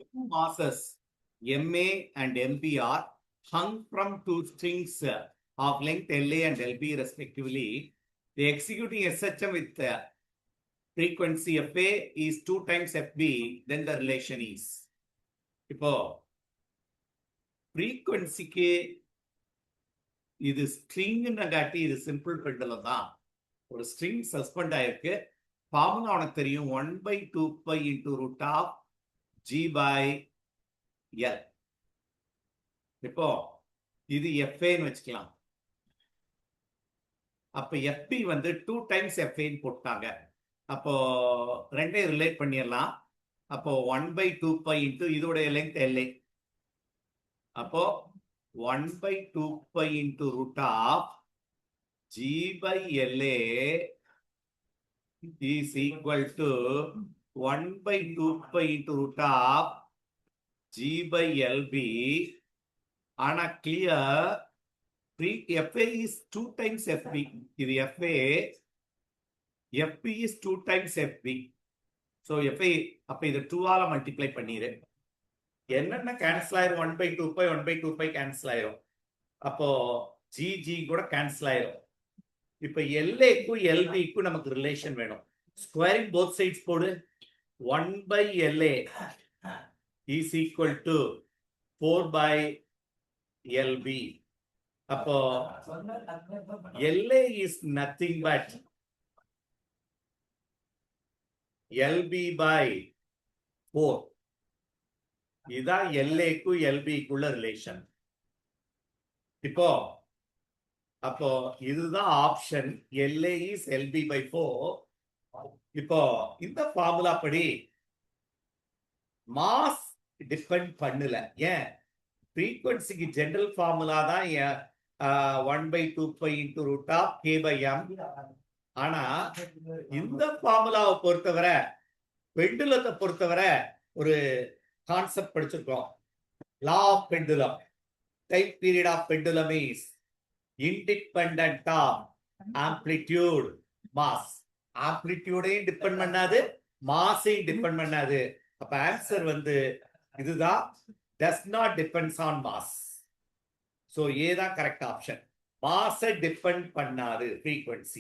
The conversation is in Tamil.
Two masses MA and MB are hung from two strings of length LA and LB respectively. The executing SHM with frequency FA is 2 times FB, then the relation is. இப்போ frequencyக்கு இது ஸ்ட்ரிங்னு காட்டி இது சிம்பிள் பெண்டலம் தான். ஒரு ஸ்ட்ரிங் சஸ்பெண்ட் ஆயிருக்கு. ஃபார்முலா உனக்கு தெரியும் 1/2π into root of G by L. இப்போ இது FAன்னு வச்சுக்கலாம். அப்ப FB வந்து 2 times FAன்னு போட்டாங்க. அப்போ ரெண்டையும் ரிலேட் பண்ணிடலாம். அப்போ 1/2π into இதோட லெங்த் LA. அப்போ 1/2π into root of G by LA is equal to 1/2π into root of G by LB. ஆனா clear FA is 2 times FB. இது FA. FB is 2 times FB. So FA அப்ப இது 2 ஆல மல்டிப்ளை பண்ணிரு. என்னென்ன கேன்சல் ஆயிரும்? 1/2π கேன்சல் ஆயிரும். அப்போ GG கூட கேன்சல் ஆயிரும். இப்ப LAக்கும் LBக்கும் நமக்கு ரிலேஷன் வேணும். ஸ்கொயரிங் போத் சைட்ஸ் போடு. 1/LA is equal to 4/LB. அப்போ LA is nothing but LB by 4. இதான் LAக்கும் LBக்குள்ள ரிலேஷன். அப்போ இதுதான் option. LA is LB by 4. இப்போ இந்த ஃபார்முலா படி மாஸ் டிபெண்ட் பண்ணல. ஏன்? ஃப்ரீக்வன்சிக்கு ஜெனரல் ஃபார்முலா தான் 1/2π into root of K by M. ஆனா இந்த ஃபார்முலாவை பொறுத்தவரை, பெண்டுலத்தை பொறுத்தவரை ஒரு கான்செப்ட் படிச்சிருக்கோம். Law of pendulum. Time period of pendulum is independent of amplitude mass. ஆம்ப்ளிடியூடையும் டிபெண்ட் பண்ணாது, மாஸையும் டிபெண்ட் பண்ணாது. அப்ப ஆன்சர் வந்து இதுதான். does not depends on mass. So ஏதான் கரெக்ட் ஆப்ஷன். மாஸை டிபெண்ட் பண்ணாது frequency.